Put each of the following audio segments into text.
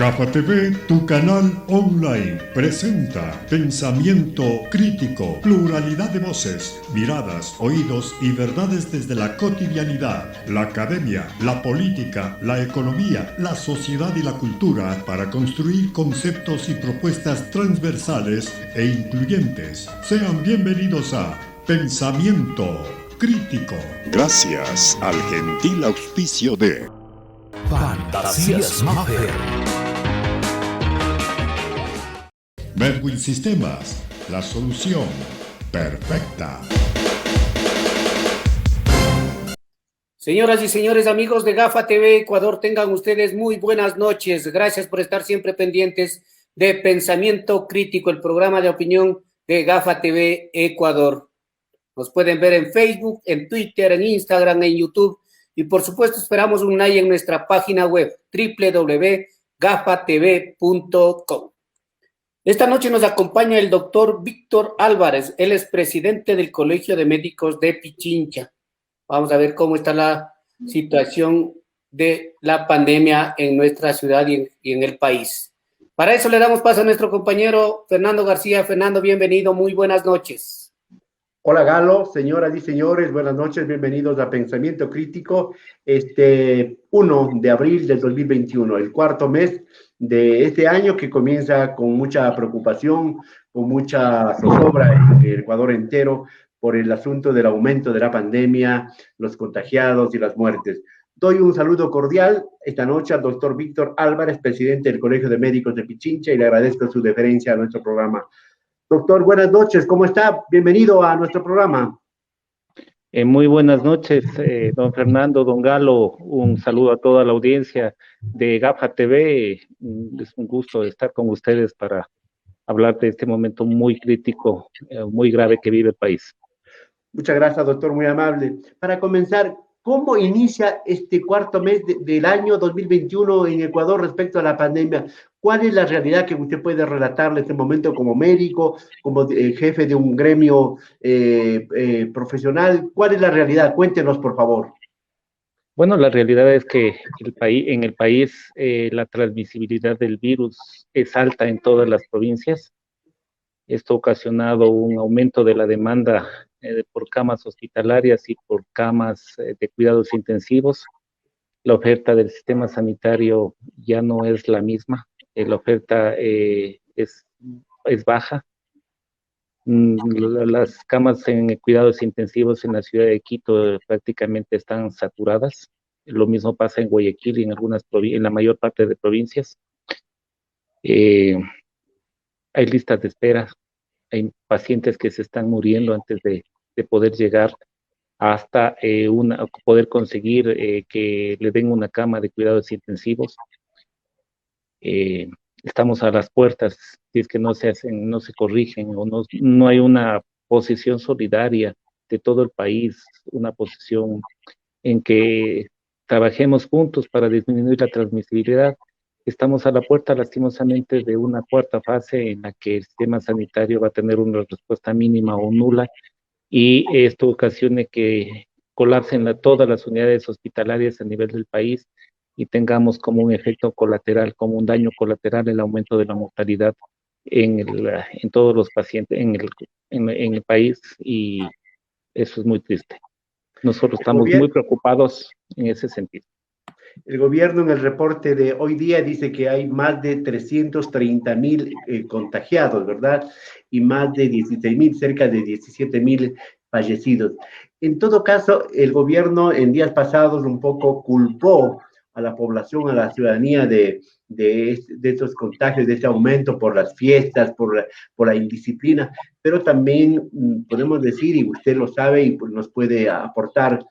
GAFA TV, tu canal online, presenta pensamiento crítico, pluralidad de voces, miradas, oídos y verdades desde la cotidianidad, la academia, la política, la economía, la sociedad y la cultura para construir conceptos y propuestas transversales e incluyentes. Sean bienvenidos a Pensamiento Crítico. Gracias al gentil auspicio de Fantasías Maffer. Medwin Sistemas, la solución perfecta. Señoras y señores, amigos de GAFA TV Ecuador, tengan ustedes muy buenas noches. Gracias por estar siempre pendientes de Pensamiento Crítico, el programa de opinión de GAFA TV Ecuador. Nos pueden ver en Facebook, en Twitter, en Instagram, en YouTube. Y por supuesto esperamos un like en nuestra página web www.gafatv.com. Esta noche nos acompaña el doctor Víctor Álvarez. Él es presidente del Colegio de Médicos de Pichincha. Vamos a ver cómo está la situación de la pandemia en nuestra ciudad y en el país. Para eso le damos paso a nuestro compañero Fernando García. Fernando, bienvenido, muy buenas noches. Hola Galo, señoras y señores, buenas noches, bienvenidos a Pensamiento Crítico, 1 de abril del 2021, el cuarto mes de este año que comienza con mucha preocupación, con mucha zozobra en el Ecuador entero por el asunto del aumento de la pandemia, los contagiados y las muertes. Doy un saludo cordial esta noche al doctor Víctor Álvarez, presidente del Colegio de Médicos de Pichincha, y le agradezco su deferencia a nuestro programa. Doctor, buenas noches, ¿cómo está? Bienvenido a nuestro programa. Muy buenas noches, don Fernando, don Galo, un saludo a toda la audiencia de GAFA TV. Es un gusto estar con ustedes para hablar de este momento muy crítico, muy grave que vive el país. Muchas gracias, doctor, muy amable. Para comenzar, ¿cómo inicia este cuarto mes del año 2021 en Ecuador respecto a la pandemia? ¿Cuál es la realidad que usted puede relatarle en este momento como médico, como jefe de un gremio profesional? ¿Cuál es la realidad? Cuéntenos, por favor. Bueno, la realidad es que en el país la transmisibilidad del virus es alta en todas las provincias. Esto ha ocasionado un aumento de la demanda por camas hospitalarias y por camas de cuidados intensivos. La oferta del sistema sanitario ya no es la misma. La oferta es baja. Las camas en cuidados intensivos en la ciudad de Quito prácticamente están saturadas. Lo mismo pasa en Guayaquil y en la mayor parte de provincias. Hay listas de espera. Hay pacientes que se están muriendo antes de poder llegar hasta poder conseguir que le den una cama de cuidados intensivos. Estamos a las puertas, si es que no se corrigen o no hay una posición solidaria de todo el país, una posición en que trabajemos juntos para disminuir la transmisibilidad. Estamos a la puerta, lastimosamente, de una cuarta fase en la que el sistema sanitario va a tener una respuesta mínima o nula, y esto ocasione que colapsen todas las unidades hospitalarias a nivel del país y tengamos como un efecto colateral, como un daño colateral, el aumento de la mortalidad en todos los pacientes en el país, y eso es muy triste. Nosotros estamos muy preocupados en ese sentido. El gobierno en el reporte de hoy día dice que hay más de 330,000 contagiados, ¿verdad? Y más de 16,000, cerca de 17,000 fallecidos. En todo caso, el gobierno en días pasados un poco culpó a la población, a la ciudadanía de estos contagios, de este aumento por las fiestas, por la indisciplina, pero también podemos decir, y usted lo sabe y pues nos puede aportar,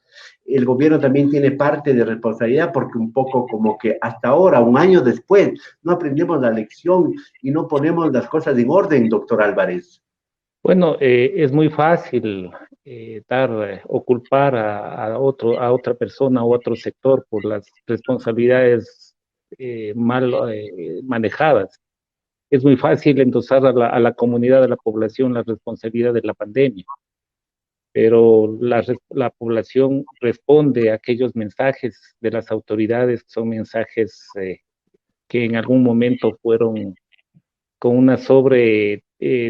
el gobierno también tiene parte de responsabilidad porque un poco como que hasta ahora, un año después, no aprendemos la lección y no ponemos las cosas en orden, doctor Álvarez. Bueno, es muy fácil o culpar a otra persona o otro sector por las responsabilidades mal manejadas. Es muy fácil endosar a la comunidad, a la población, la responsabilidad de la pandemia, pero la población responde a aquellos mensajes de las autoridades, que son mensajes que en algún momento fueron con una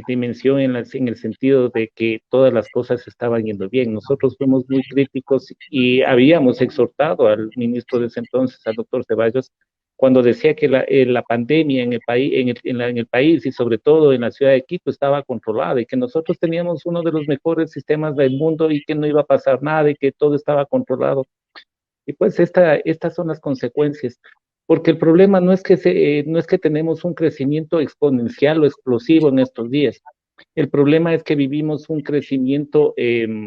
dimensión en el sentido de que todas las cosas estaban yendo bien. Nosotros fuimos muy críticos y habíamos exhortado al ministro de ese entonces, al doctor Ceballos, cuando decía que la pandemia en el país y sobre todo en la ciudad de Quito estaba controlada y que nosotros teníamos uno de los mejores sistemas del mundo y que no iba a pasar nada y que todo estaba controlado. Y pues estas son las consecuencias, porque el problema no es que tenemos un crecimiento exponencial o explosivo en estos días. El problema es que vivimos un crecimiento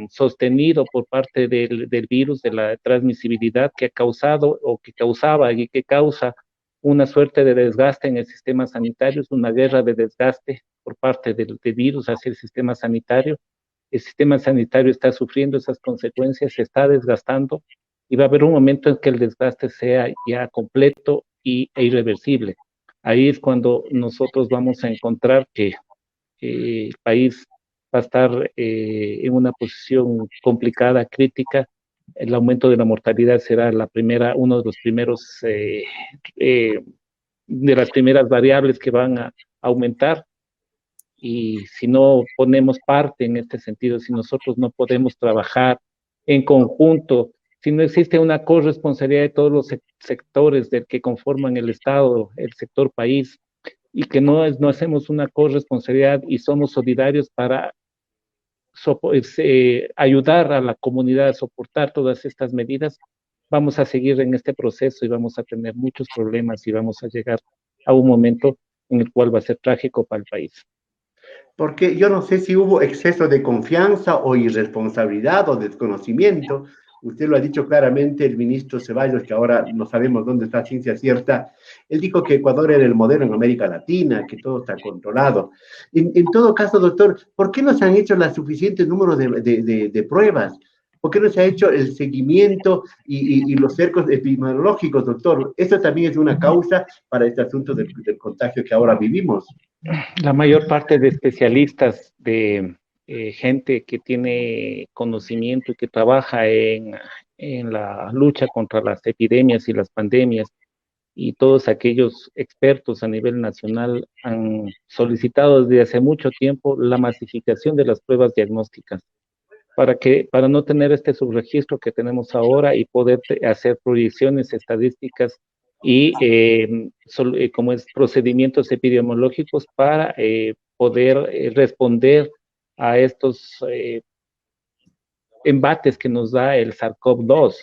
sostenido por parte del virus, de la transmisibilidad que ha causado o que causaba y que causa una suerte de desgaste en el sistema sanitario, es una guerra de desgaste por parte del virus hacia el sistema sanitario. El sistema sanitario está sufriendo esas consecuencias, se está desgastando y va a haber un momento en que el desgaste sea ya completo e irreversible. Ahí es cuando nosotros vamos a encontrar que el país va a estar en una posición complicada, crítica. El aumento de la mortalidad será uno de los primeros, de las primeras variables que van a aumentar. Y si no ponemos parte en este sentido, si nosotros no podemos trabajar en conjunto, si no existe una corresponsabilidad de todos los sectores del que conforman el Estado, el sector país, y que no hacemos una corresponsabilidad y somos solidarios para ayudar a la comunidad a soportar todas estas medidas, vamos a seguir en este proceso y vamos a tener muchos problemas y vamos a llegar a un momento en el cual va a ser trágico para el país. Porque yo no sé si hubo exceso de confianza o irresponsabilidad o desconocimiento. Usted lo ha dicho claramente, el ministro Ceballos, que ahora no sabemos dónde está ciencia cierta, él dijo que Ecuador era el modelo en América Latina, que todo está controlado. En todo caso, doctor, ¿por qué no se han hecho los suficientes números de pruebas? ¿Por qué no se ha hecho el seguimiento y los cercos epidemiológicos, doctor? Eso también es una causa para este asunto del contagio que ahora vivimos. La mayor parte de especialistas, de gente que tiene conocimiento y que trabaja en la lucha contra las epidemias y las pandemias, y todos aquellos expertos a nivel nacional han solicitado desde hace mucho tiempo la masificación de las pruebas diagnósticas para no tener este subregistro que tenemos ahora y poder hacer proyecciones estadísticas y como es procedimientos epidemiológicos para poder responder a estos embates que nos da el SARS-CoV-2.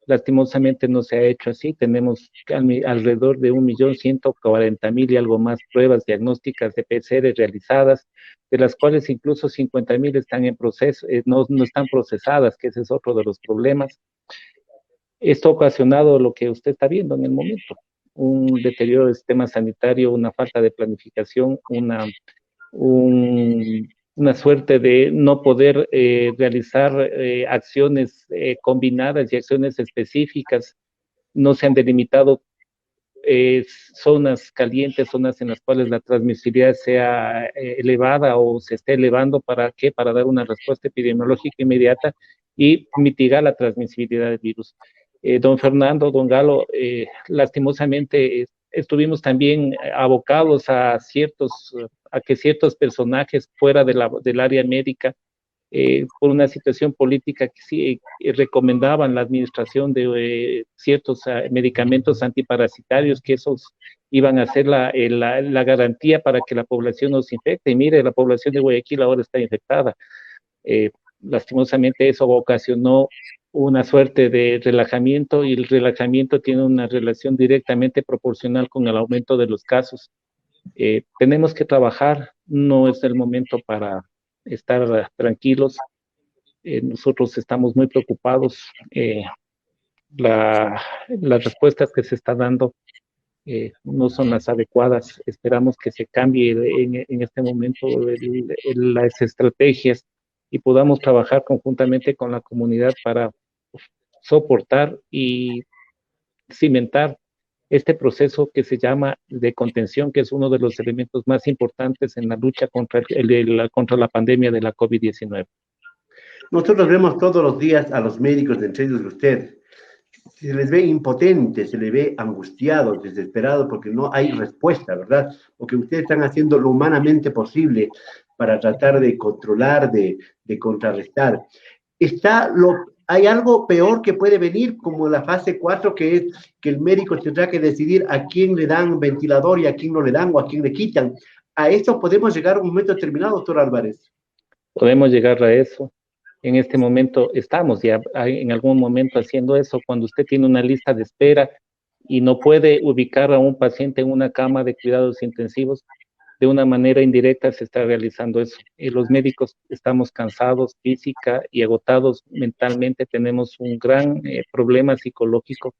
Lastimosamente no se ha hecho así, tenemos alrededor de 1.140.000 y algo más pruebas diagnósticas de PCR realizadas, de las cuales incluso 50.000 están en proceso, no están procesadas, que ese es otro de los problemas. Esto ha ocasionado lo que usted está viendo en el momento, un deterioro del sistema sanitario, una falta de planificación, una suerte de no poder realizar acciones combinadas y acciones específicas. No se han delimitado zonas calientes, zonas en las cuales la transmisibilidad sea elevada o se esté elevando. ¿Para qué? Para dar una respuesta epidemiológica inmediata y mitigar la transmisibilidad del virus. Don Fernando, don Galo, lastimosamente estuvimos también abocados a que ciertos personajes fuera del área médica, por una situación política que sí recomendaban la administración de ciertos medicamentos antiparasitarios, que esos iban a ser la garantía para que la población no se infecte. Y mire, la población de Guayaquil ahora está infectada. Lastimosamente eso ocasionó una suerte de relajamiento, y el relajamiento tiene una relación directamente proporcional con el aumento de los casos. Tenemos que trabajar, no es el momento para estar tranquilos. Nosotros estamos muy preocupados. Las respuestas que se están dando no son las adecuadas. Esperamos que se cambie en este momento las estrategias y podamos trabajar conjuntamente con la comunidad para soportar y cimentar este proceso que se llama de contención, que es uno de los elementos más importantes en la lucha contra la pandemia de la COVID-19. Nosotros vemos todos los días a los médicos, entre ellos usted. se les ve impotentes, se les ve angustiados, desesperados, porque no hay respuesta, ¿verdad? Porque ustedes están haciendo lo humanamente posible para tratar de controlar, de contrarrestar. Hay algo peor que puede venir, como la fase 4, que es que el médico tendrá que decidir a quién le dan ventilador y a quién no le dan o a quién le quitan. ¿A esto podemos llegar a un momento determinado, doctor Álvarez? Podemos llegar a eso. En este momento estamos ya en algún momento haciendo eso, cuando usted tiene una lista de espera y no puede ubicar a un paciente en una cama de cuidados intensivos, de una manera indirecta se está realizando eso. Y los médicos estamos cansados física y agotados mentalmente, tenemos un gran problema psicológico.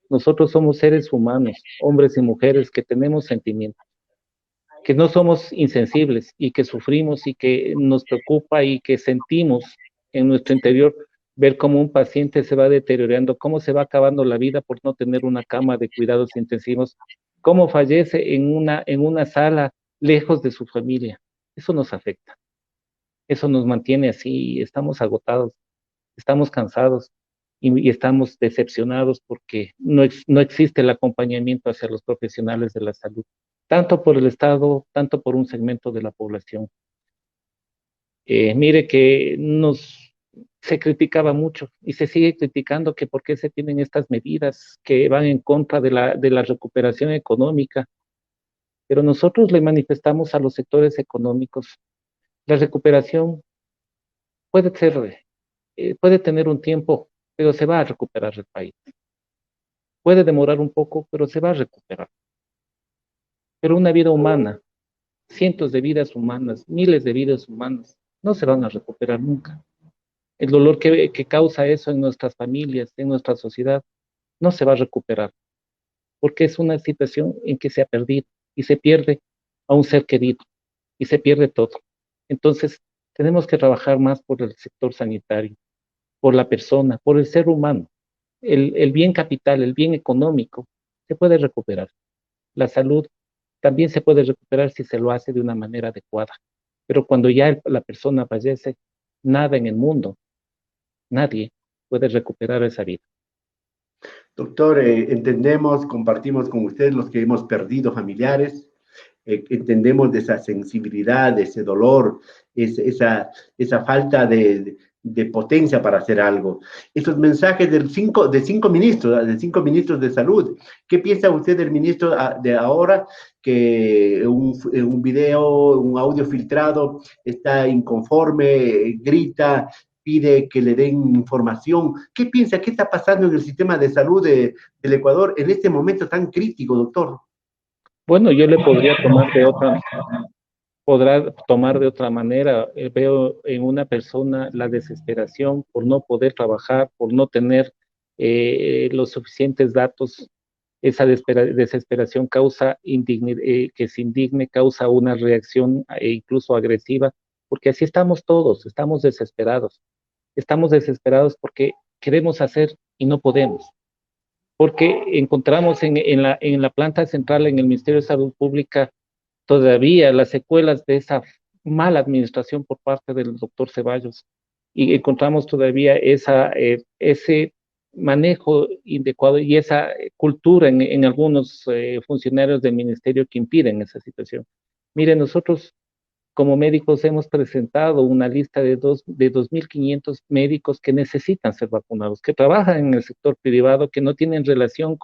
Nosotros somos seres humanos, hombres y mujeres que tenemos sentimientos, que no somos insensibles y que sufrimos y que nos preocupa y que sentimos en nuestro interior ver cómo un paciente se va deteriorando, cómo se va acabando la vida por no tener una cama de cuidados intensivos, cómo fallece en una sala lejos de su familia. Eso nos afecta, eso nos mantiene así, estamos agotados, estamos cansados y estamos decepcionados porque no existe el acompañamiento hacia los profesionales de la salud, tanto por el Estado, tanto por un segmento de la población. Mire que se criticaba mucho y se sigue criticando que por qué se tienen estas medidas que van en contra de la recuperación económica, pero nosotros le manifestamos a los sectores económicos, la recuperación puede ser, puede tener un tiempo, pero se va a recuperar el país. Puede demorar un poco, pero se va a recuperar. Pero una vida humana, cientos de vidas humanas, miles de vidas humanas, no se van a recuperar nunca. El dolor que causa eso en nuestras familias, en nuestra sociedad, no se va a recuperar, porque es una situación en que se ha perdido y se pierde a un ser querido y se pierde todo. Entonces, tenemos que trabajar más por el sector sanitario, por la persona, por el ser humano. El bien capital, el bien económico, se puede recuperar. La salud también se puede recuperar si se lo hace de una manera adecuada. Pero cuando ya la persona fallece, nada en el mundo, nadie puede recuperar esa vida. Doctor, entendemos, compartimos con usted los que hemos perdido familiares, entendemos de esa sensibilidad, de ese dolor, esa falta de potencia para hacer algo. Esos mensajes de cinco ministros de salud. ¿Qué piensa usted del ministro de ahora que un video, un audio filtrado está inconforme, grita, pide que le den información? ¿Qué piensa? ¿Qué está pasando en el sistema de salud del Ecuador en este momento tan crítico, doctor? Bueno, yo le podrá tomar de otra manera. Veo en una persona la desesperación por no poder trabajar, por no tener los suficientes datos. Esa desesperación causa que se indigne, causa una reacción incluso agresiva, porque así estamos todos, estamos desesperados. Estamos desesperados porque queremos hacer y no podemos, porque encontramos en la planta central, en el Ministerio de Salud Pública, todavía las secuelas de esa mala administración por parte del doctor Ceballos, y encontramos todavía ese manejo inadecuado y esa cultura en algunos funcionarios del ministerio que impiden esa situación. Mire, nosotros como médicos hemos presentado una lista de 2.500 médicos que necesitan ser vacunados, que trabajan en el sector privado, que no tienen relación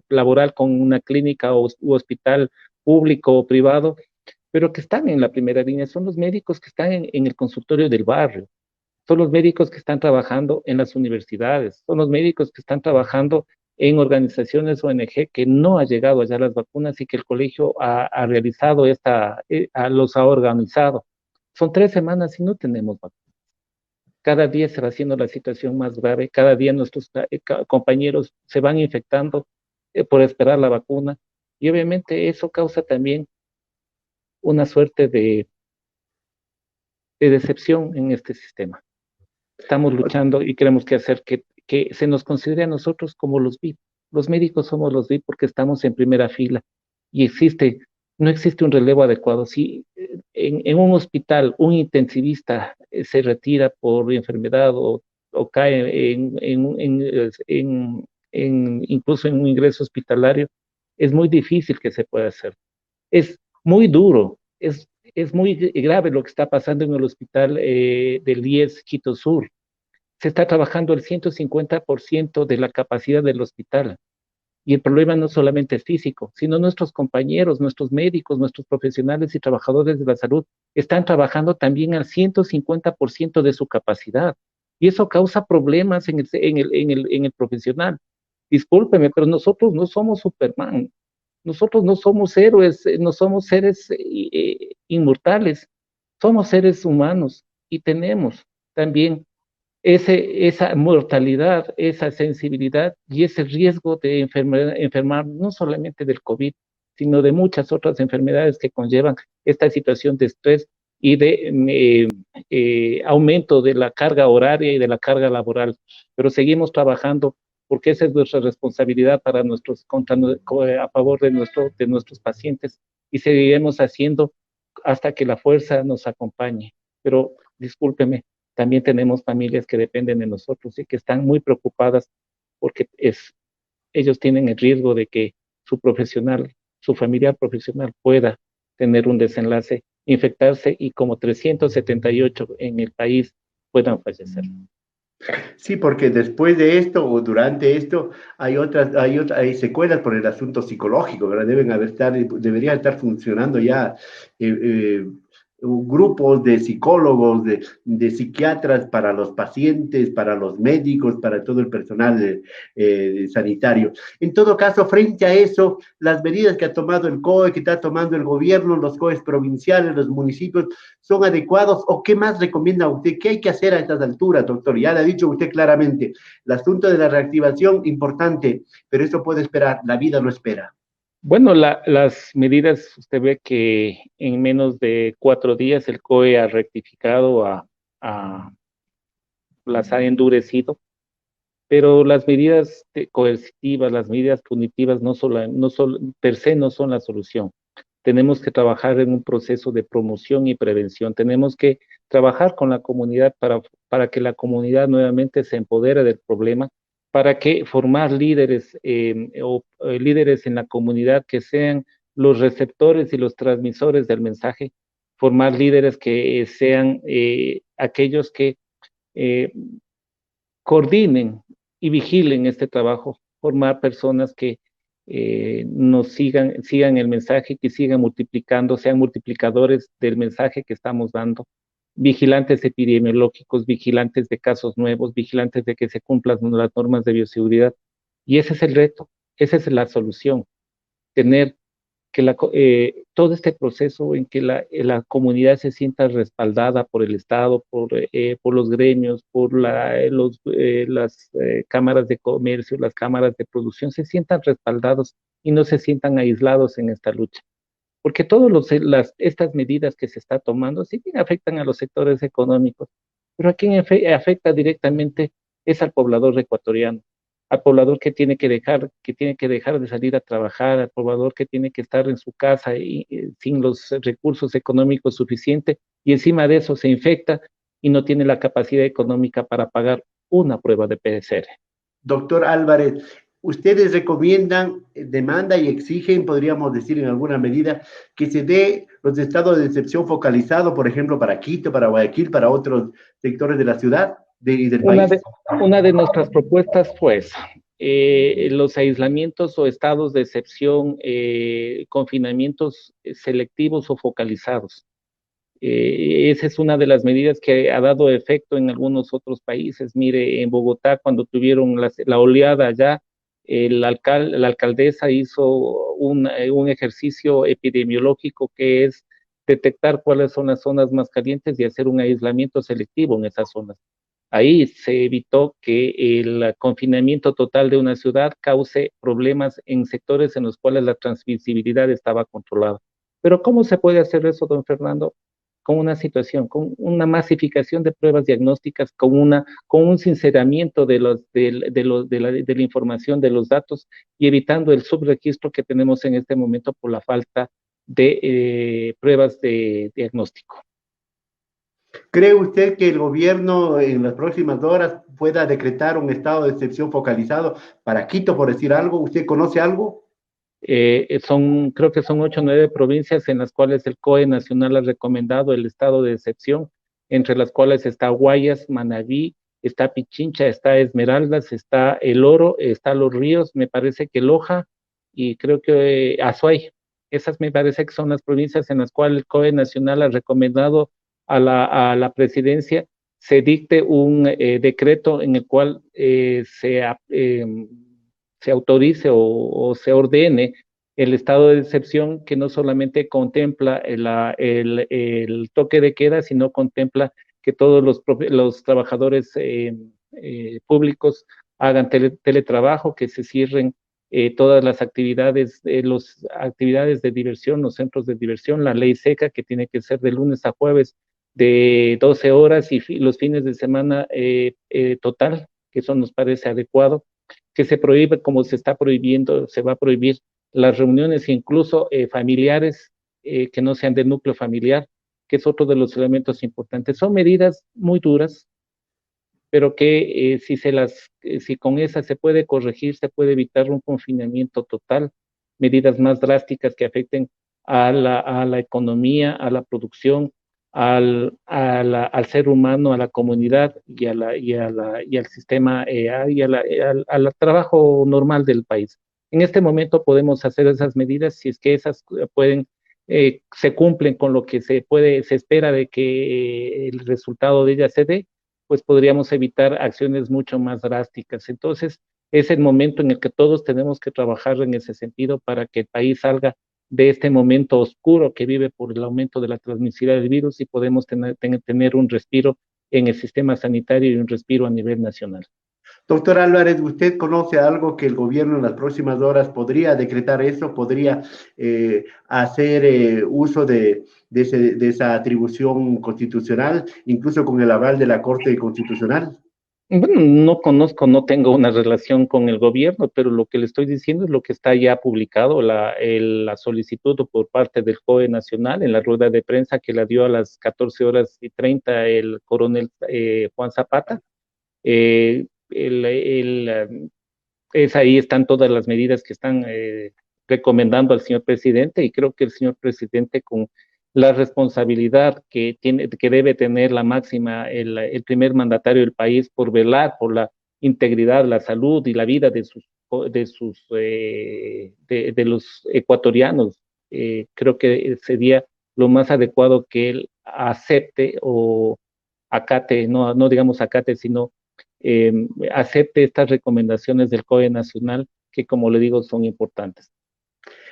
laboral con una clínica u hospital público o privado, pero que están en la primera línea. Son los médicos que están en el consultorio del barrio, son los médicos que están trabajando en las universidades, son los médicos que están trabajando en organizaciones ONG que no ha llegado allá las vacunas y que el colegio ha realizado los ha organizado. Son 3 semanas y no tenemos vacunas. Cada día se va haciendo la situación más grave, cada día nuestros compañeros se van infectando por esperar la vacuna, y obviamente eso causa también una suerte de decepción en este sistema. Estamos luchando y queremos hacer que se nos considere a nosotros como los VIP. Los médicos somos los VIP porque estamos en primera fila y no existe un relevo adecuado. Si en un hospital un intensivista se retira por enfermedad o o cae incluso en un ingreso hospitalario, es muy difícil que se pueda hacer. Es muy duro, es muy grave lo que está pasando en el hospital del IES Quito Sur. Se está trabajando el 150% de la capacidad del hospital. Y el problema no solamente es físico, sino nuestros compañeros, nuestros médicos, nuestros profesionales y trabajadores de la salud están trabajando también al 150% de su capacidad. Y eso causa problemas en el profesional. Discúlpeme, pero nosotros no somos Superman. Nosotros no somos héroes, no somos seres inmortales. Somos seres humanos y tenemos también esa mortalidad, esa sensibilidad y ese riesgo de enfermar no solamente del COVID, sino de muchas otras enfermedades que conllevan esta situación de estrés y de aumento de la carga horaria y de la carga laboral. Pero seguimos trabajando porque esa es nuestra responsabilidad para a favor de nuestros pacientes y seguiremos haciendo hasta que la fuerza nos acompañe. Pero discúlpeme, también tenemos familias que dependen de nosotros y que están muy preocupadas porque ellos tienen el riesgo de que su familiar profesional pueda tener un desenlace, infectarse y como 378 en el país puedan fallecer. Sí, porque después de esto o durante esto hay secuelas por el asunto psicológico, ¿verdad? Deberían estar funcionando ya eh, eh, grupos de psicólogos, de psiquiatras para los pacientes, para los médicos, para todo el personal sanitario. En todo caso, frente a eso, las medidas que ha tomado el COE, que está tomando el gobierno, los COEs provinciales, los municipios, ¿son adecuados o qué más recomienda usted? ¿Qué hay que hacer a estas alturas, doctor? Ya le ha dicho usted claramente, el asunto de la reactivación, importante, pero eso puede esperar, la vida no espera. Bueno, las medidas, usted ve que en menos de 4 días el COE ha rectificado, las ha endurecido, pero las medidas coercitivas, las medidas punitivas per se no son la solución. Tenemos que trabajar en un proceso de promoción y prevención. Tenemos que trabajar con la comunidad para que la comunidad nuevamente se empodere del problema, para que formar líderes líderes en la comunidad que sean los receptores y los transmisores del mensaje, formar líderes que sean aquellos que eh, coordinen y vigilen este trabajo, formar personas que nos sigan el mensaje, que sigan multiplicando, sean multiplicadores del mensaje que estamos dando, vigilantes epidemiológicos, vigilantes de casos nuevos, vigilantes de que se cumplan las normas de bioseguridad. Y ese es el reto, esa es la solución, tener que todo este proceso en que la comunidad se sienta respaldada por el Estado, por los gremios, por las cámaras de comercio, las cámaras de producción, se sientan respaldados y no se sientan aislados en esta lucha. Porque estas medidas que se está tomando, sí bien afectan a los sectores económicos, pero a quien afecta directamente es al poblador ecuatoriano, al poblador que tiene que dejar de salir a trabajar, al poblador que tiene que estar en su casa sin los recursos económicos suficientes y encima de eso se infecta y no tiene la capacidad económica para pagar una prueba de PCR. Doctor Álvarez, ustedes recomiendan, demanda y exigen, podríamos decir en alguna medida, que se dé los estados de excepción focalizado, por ejemplo, para Quito, para Guayaquil, para otros sectores de la ciudad y del país. Una de nuestras propuestas fue esa. Los aislamientos o estados de excepción, confinamientos selectivos o focalizados. Esa es una de las medidas que ha dado efecto en algunos otros países. Mire, en Bogotá, cuando tuvieron la oleada allá, la alcaldesa hizo un ejercicio epidemiológico que es detectar cuáles son las zonas más calientes y hacer un aislamiento selectivo en esas zonas. Ahí se evitó que el confinamiento total de una ciudad cause problemas en sectores en los cuales la transmisibilidad estaba controlada. Pero ¿cómo se puede hacer eso, don Fernando? Con una masificación de pruebas diagnósticas, con un sinceramiento de la información, de los datos y evitando el subregistro que tenemos en este momento por la falta de pruebas de diagnóstico. ¿Cree usted que el gobierno en las próximas horas pueda decretar un estado de excepción focalizado para Quito, por decir algo? ¿Usted conoce algo? Creo que son 8 o 9 provincias en las cuales el COE nacional ha recomendado el estado de excepción, entre las cuales está Guayas, Manabí, está Pichincha, está Esmeraldas, está El Oro, está Los Ríos, me parece que Loja y creo que Azuay. Esas me parece que son las provincias en las cuales el COE nacional ha recomendado a la presidencia se dicte un decreto en el cual se autorice o se ordene el estado de excepción que no solamente contempla el toque de queda, sino contempla que todos los trabajadores públicos hagan teletrabajo, que se cierren todas las actividades, actividades de diversión, los centros de diversión, la ley seca que tiene que ser de lunes a jueves de 12 horas y los fines de semana total, que eso nos parece adecuado, que se prohíbe, como se está prohibiendo, se va a prohibir las reuniones incluso familiares que no sean del núcleo familiar, que es otro de los elementos importantes. Son medidas muy duras, pero que si con esas se puede corregir, se puede evitar un confinamiento total, medidas más drásticas que afecten a la economía, a la producción, al ser humano, a la comunidad y al sistema al trabajo normal del país. En este momento podemos hacer esas medidas si es que esas se cumplen con lo que se espera de que el resultado de ellas se dé, pues podríamos evitar acciones mucho más drásticas. Entonces, es el momento en el que todos tenemos que trabajar en ese sentido para que el país salga de este momento oscuro que vive por el aumento de la transmisibilidad del virus y podemos tener un respiro en el sistema sanitario y un respiro a nivel nacional. Doctor Álvarez, ¿usted conoce algo que el gobierno en las próximas horas podría decretar eso, podría hacer uso de esa atribución constitucional, incluso con el aval de la Corte Constitucional? Bueno, no conozco, no tengo una relación con el gobierno, pero lo que le estoy diciendo es lo que está ya publicado, la solicitud por parte del COE Nacional en la rueda de prensa que la dio a las 14:30 el coronel Juan Zapata. Eh, el, el, Ahí están todas las medidas que están recomendando al señor presidente y creo que el señor presidente con la responsabilidad que debe tener la máxima el primer mandatario del país por velar por la integridad, la salud y la vida de los ecuatorianos. Creo que sería lo más adecuado que él acepte o acate, no digamos acate, sino eh, acepte estas recomendaciones del COE Nacional que, como le digo, son importantes.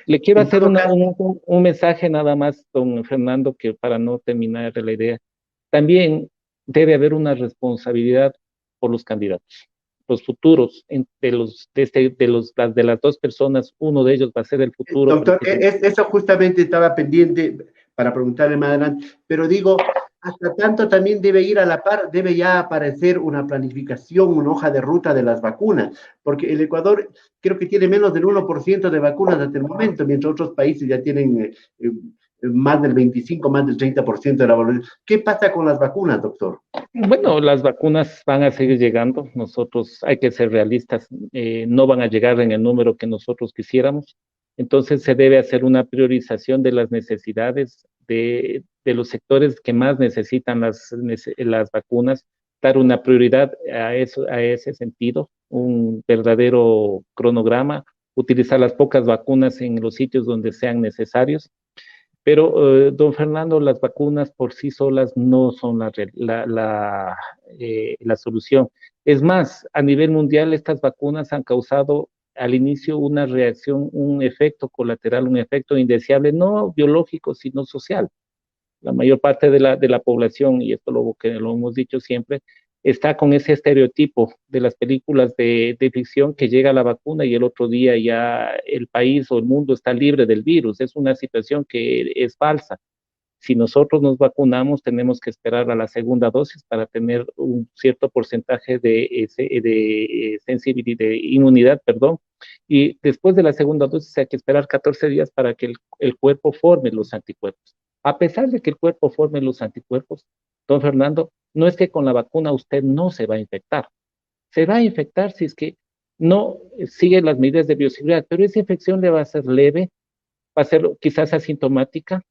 Le quiero En hacer todo caso, un mensaje nada más, don Fernando, que para no terminar la idea, también debe haber una responsabilidad por los candidatos, los futuros, de las dos personas, uno de ellos va a ser el futuro doctor, presidente. eso justamente estaba pendiente para preguntarle más adelante, pero digo, hasta tanto también debe ir a la par, debe ya aparecer una planificación, una hoja de ruta de las vacunas, porque el Ecuador creo que tiene menos del 1% de vacunas hasta el momento, mientras otros países ya tienen más del 25, más del 30% de la población. ¿Qué pasa con las vacunas, doctor? Bueno, las vacunas van a seguir llegando. Nosotros hay que ser realistas, no van a llegar en el número que nosotros quisiéramos. Entonces se debe hacer una priorización de las necesidades de los sectores que más necesitan las vacunas, dar una prioridad a ese sentido, un verdadero cronograma, utilizar las pocas vacunas en los sitios donde sean necesarios. Pero, don Fernando, las vacunas por sí solas no son la solución. Es más, a nivel mundial, estas vacunas han causado al inicio una reacción, un efecto colateral, un efecto indeseable, no biológico, sino social. La mayor parte de la población, y esto que lo hemos dicho siempre, está con ese estereotipo de las películas de ficción que llega la vacuna y el otro día ya el país o el mundo está libre del virus. Es una situación que es falsa. Si nosotros nos vacunamos, tenemos que esperar a la segunda dosis para tener un cierto porcentaje de sensibilidad, de inmunidad, perdón. Y después de la segunda dosis hay que esperar 14 días para que el cuerpo forme los anticuerpos. A pesar de que el cuerpo forme los anticuerpos, don Fernando, no es que con la vacuna usted no se va a infectar. Se va a infectar si es que no sigue las medidas de bioseguridad, pero esa infección le va a ser leve, va a ser quizás asintomática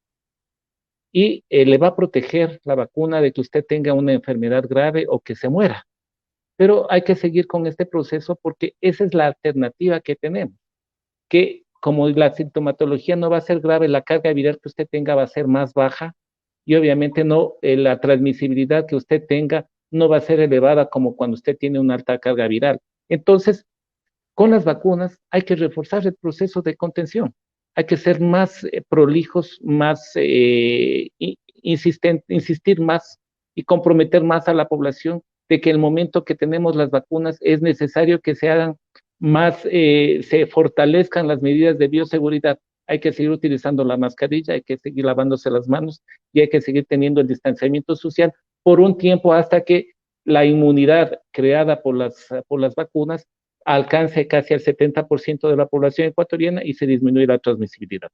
y le va a proteger la vacuna de que usted tenga una enfermedad grave o que se muera. Pero hay que seguir con este proceso porque esa es la alternativa que tenemos, que como la sintomatología no va a ser grave, la carga viral que usted tenga va a ser más baja y obviamente no, la transmisibilidad que usted tenga no va a ser elevada como cuando usted tiene una alta carga viral. Entonces, con las vacunas hay que reforzar el proceso de contención, hay que ser más prolijos, más insistir más y comprometer más a la población de que el momento que tenemos las vacunas es necesario que se hagan más, se fortalezcan las medidas de bioseguridad. Hay que seguir utilizando la mascarilla, hay que seguir lavándose las manos y hay que seguir teniendo el distanciamiento social por un tiempo hasta que la inmunidad creada por las vacunas alcance casi al 70% de la población ecuatoriana y se disminuye la transmisibilidad.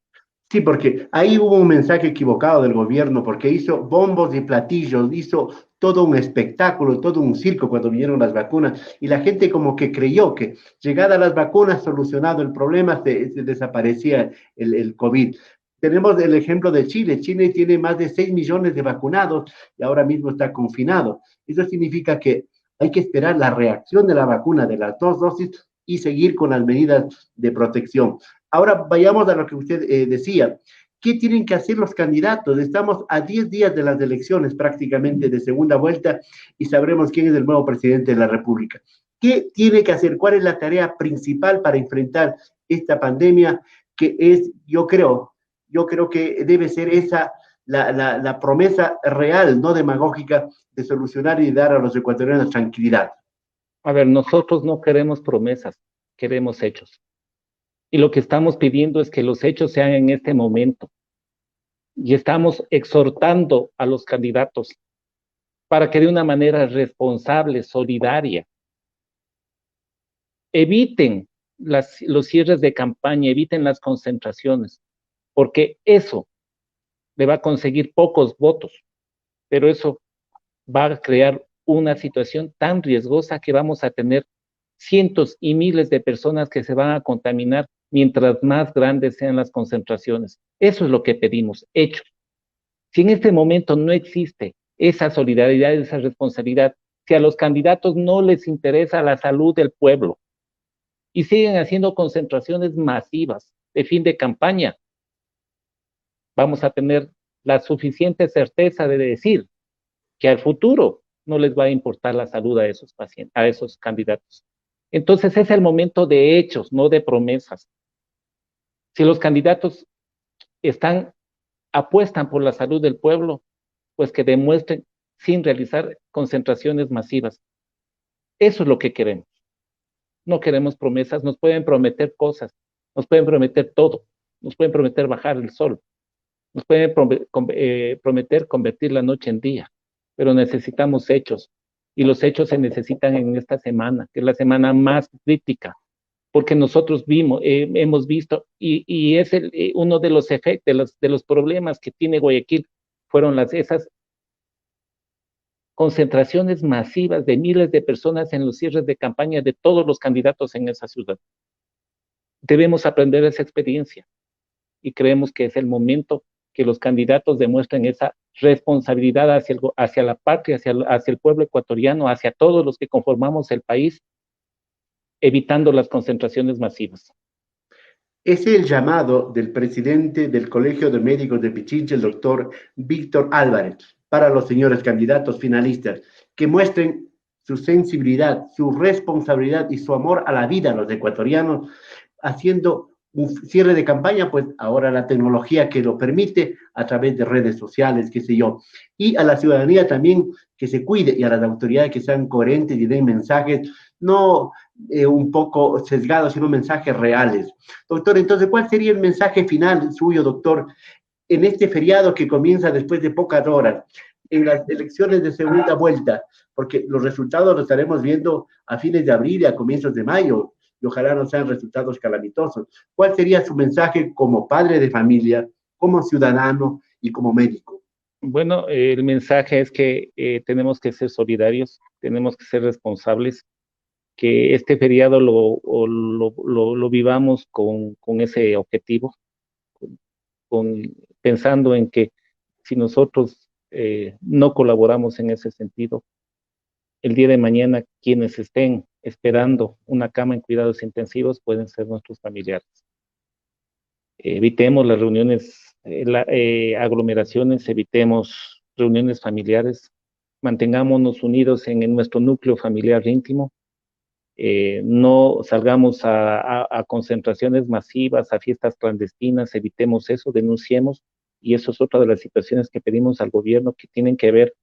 Sí, porque ahí hubo un mensaje equivocado del gobierno, porque hizo bombos y platillos, hizo todo un espectáculo, todo un circo cuando vinieron las vacunas, y la gente como que creyó que llegada las vacunas, solucionado el problema, se desaparecía el COVID. Tenemos el ejemplo de Chile. Chile tiene más de 6 millones de vacunados y ahora mismo está confinado. Eso significa que hay que esperar la reacción de la vacuna de las 2 dosis y seguir con las medidas de protección. Ahora vayamos a lo que usted decía. ¿Qué tienen que hacer los candidatos? Estamos a 10 días de las elecciones prácticamente de segunda vuelta y sabremos quién es el nuevo presidente de la República. ¿Qué tiene que hacer? ¿Cuál es la tarea principal para enfrentar esta pandemia? Que es, yo creo que debe ser esa la promesa real, no demagógica, de solucionar y dar a los ecuatorianos tranquilidad. A ver, nosotros no queremos promesas, queremos hechos. Y lo que estamos pidiendo es que los hechos sean en este momento. Y estamos exhortando a los candidatos para que de una manera responsable, solidaria, eviten los cierres de campaña, eviten las concentraciones, porque eso le va a conseguir pocos votos, pero eso va a crear una situación tan riesgosa que vamos a tener cientos y miles de personas que se van a contaminar mientras más grandes sean las concentraciones. Eso es lo que pedimos, hechos. Si en este momento no existe esa solidaridad, esa responsabilidad, si a los candidatos no les interesa la salud del pueblo y siguen haciendo concentraciones masivas de fin de campaña, vamos a tener la suficiente certeza de decir que al futuro no les va a importar la salud a esos pacientes, a esos candidatos. Entonces es el momento de hechos, no de promesas. Si los candidatos apuestan por la salud del pueblo, pues que demuestren sin realizar concentraciones masivas. Eso es lo que queremos. No queremos promesas, nos pueden prometer cosas, nos pueden prometer todo, nos pueden prometer bajar el sol, nos pueden prometer convertir la noche en día, pero necesitamos hechos, y los hechos se necesitan en esta semana, que es la semana más crítica, porque nosotros hemos visto, y es uno de los efectos, de los problemas que tiene Guayaquil, fueron esas concentraciones masivas de miles de personas en los cierres de campaña de todos los candidatos en esa ciudad. Debemos aprender esa experiencia, y creemos que es el momento que los candidatos demuestren esa responsabilidad hacia la patria, hacia el pueblo ecuatoriano, hacia todos los que conformamos el país, evitando las concentraciones masivas. Es el llamado del presidente del Colegio de Médicos de Pichincha, el doctor Víctor Álvarez, para los señores candidatos finalistas, que muestren su sensibilidad, su responsabilidad y su amor a la vida a los ecuatorianos, haciendo un cierre de campaña, pues ahora la tecnología que lo permite a través de redes sociales, qué sé yo, y a la ciudadanía también que se cuide y a las autoridades que sean coherentes y den mensajes, no un poco sesgados, sino mensajes reales. Doctor, entonces, ¿cuál sería el mensaje final suyo, doctor, en este feriado que comienza después de pocas horas, en las elecciones de segunda vuelta? Porque los resultados los estaremos viendo a fines de abril y a comienzos de mayo, y ojalá no sean resultados calamitosos. ¿Cuál sería su mensaje como padre de familia, como ciudadano y como médico? Bueno, el mensaje es que tenemos que ser solidarios, tenemos que ser responsables, que este feriado lo vivamos con ese objetivo, con, pensando en que si nosotros no colaboramos en ese sentido, el día de mañana quienes estén esperando una cama en cuidados intensivos pueden ser nuestros familiares. Evitemos las reuniones, aglomeraciones, evitemos reuniones familiares, mantengámonos unidos en nuestro núcleo familiar íntimo, no salgamos a concentraciones masivas, a fiestas clandestinas, evitemos eso, denunciemos, y eso es otra de las situaciones que pedimos al gobierno, que tienen que ver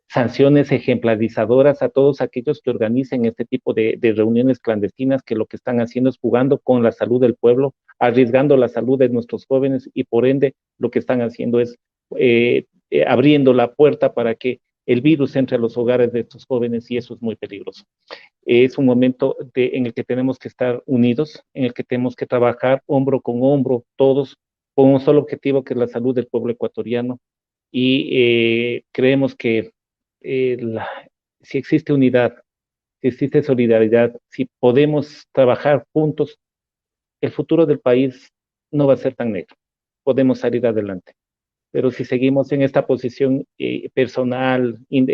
sanciones ejemplarizadoras a todos aquellos que organicen este tipo de reuniones clandestinas, que lo que están haciendo es jugando con la salud del pueblo, arriesgando la salud de nuestros jóvenes, y por ende lo que están haciendo es abriendo la puerta para que el virus entre a los hogares de estos jóvenes, y eso es muy peligroso. Es un momento en el que tenemos que estar unidos, en el que tenemos que trabajar hombro con hombro, todos, con un solo objetivo, que es la salud del pueblo ecuatoriano, y creemos que si existe unidad, si existe solidaridad, si podemos trabajar juntos, el futuro del país no va a ser tan negro, podemos salir adelante. Pero si seguimos en esta posición personal, en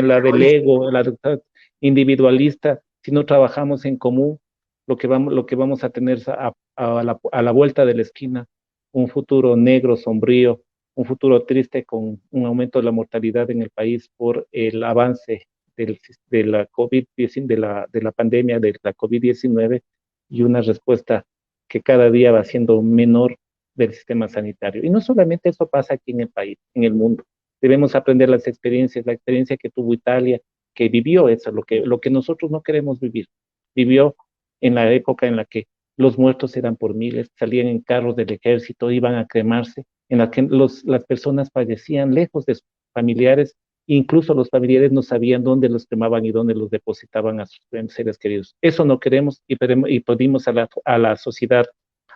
la del ego, en la individualista, si no trabajamos en común, lo que vamos a tener a la vuelta de la esquina, un futuro negro, sombrío, un futuro triste, con un aumento de la mortalidad en el país por el avance de la COVID-19, de la pandemia de la COVID-19, y una respuesta que cada día va siendo menor del sistema sanitario. Y no solamente eso pasa aquí en el país, en el mundo. Debemos aprender las experiencias, la experiencia que tuvo Italia, que vivió eso, lo que nosotros no queremos vivir. Vivió en la época en la que los muertos eran por miles, salían en carros del ejército, iban a cremarse, en la que las personas fallecían lejos de sus familiares, incluso los familiares no sabían dónde los cremaban y dónde los depositaban a sus seres queridos. Eso no queremos, y pedimos a la sociedad,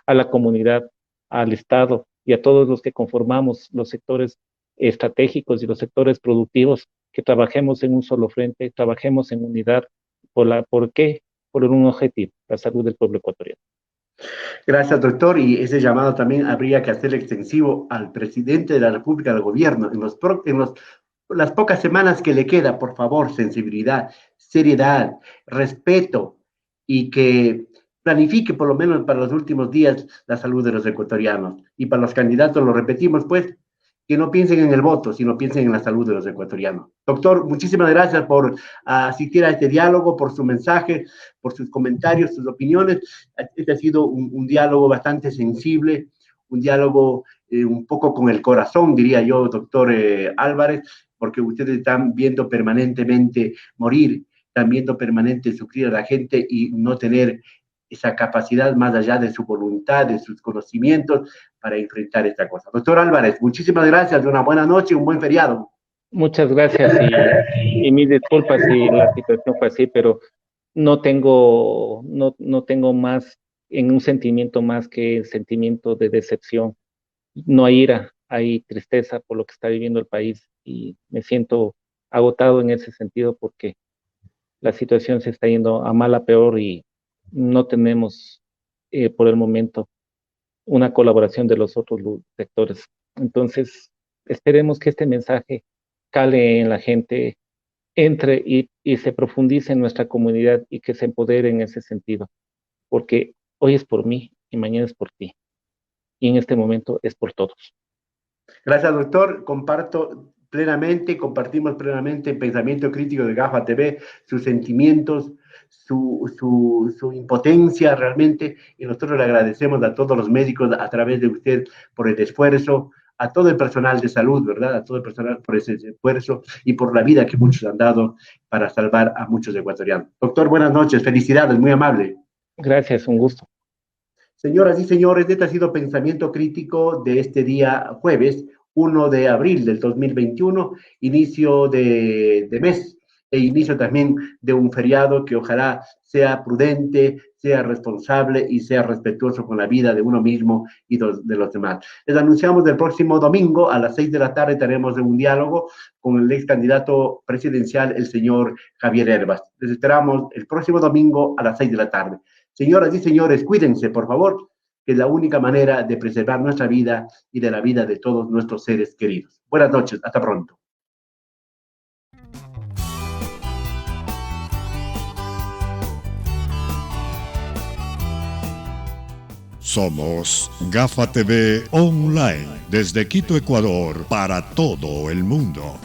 a la comunidad, al Estado y a todos los que conformamos los sectores estratégicos y los sectores productivos, que trabajemos en un solo frente, trabajemos en unidad. ¿Por qué? Por un objetivo, la salud del pueblo ecuatoriano. Gracias, doctor. Y ese llamado también habría que hacer extensivo al presidente de la República, al gobierno, las pocas semanas que le queda. Por favor, sensibilidad, seriedad, respeto, y que planifique por lo menos para los últimos días la salud de los ecuatorianos. Y para los candidatos, lo repetimos, pues, que no piensen en el voto, sino piensen en la salud de los ecuatorianos. Doctor, muchísimas gracias por asistir a este diálogo, por su mensaje, por sus comentarios, sus opiniones. Este ha sido un diálogo bastante sensible, un diálogo un poco con el corazón, diría yo, doctor Álvarez, porque ustedes están viendo permanentemente morir, están viendo permanentemente sufrir a la gente y no tener esa capacidad más allá de su voluntad, de sus conocimientos, para enfrentar esta cosa. Doctor Álvarez, muchísimas gracias, una buena noche, un buen feriado. Muchas gracias, y mis disculpas si la situación fue así, pero no tengo más, en un sentimiento más que el sentimiento de decepción. No hay ira, hay tristeza por lo que está viviendo el país, y me siento agotado en ese sentido, porque la situación se está yendo a mal a peor, y no tenemos por el momento una colaboración de los otros sectores. Entonces, esperemos que este mensaje cale en la gente, entre y se profundice en nuestra comunidad, y que se empodere en ese sentido, porque hoy es por mí y mañana es por ti, y en este momento es por todos. Gracias, doctor. Compartimos plenamente el pensamiento crítico de GAFA TV, sus sentimientos, su impotencia realmente, y nosotros le agradecemos a todos los médicos a través de usted por el esfuerzo, a todo el personal de salud, ¿verdad? A todo el personal por ese esfuerzo y por la vida que muchos han dado para salvar a muchos ecuatorianos. Doctor, buenas noches, felicidades, muy amable. Gracias, un gusto. Señoras y señores, este ha sido Pensamiento Crítico de este día jueves, 1 de abril del 2021, inicio de mes. e inicio también de un feriado que ojalá sea prudente, sea responsable y sea respetuoso con la vida de uno mismo y de los demás. Les anunciamos el próximo domingo a las 6 de la tarde estaremos en un diálogo con el ex candidato presidencial, el señor Javier Herbas. Les esperamos el próximo domingo a las 6 de la tarde. Señoras y señores, cuídense, por favor, que es la única manera de preservar nuestra vida y de la vida de todos nuestros seres queridos. Buenas noches, hasta pronto. Somos Gafa TV Online, desde Quito, Ecuador, para todo el mundo.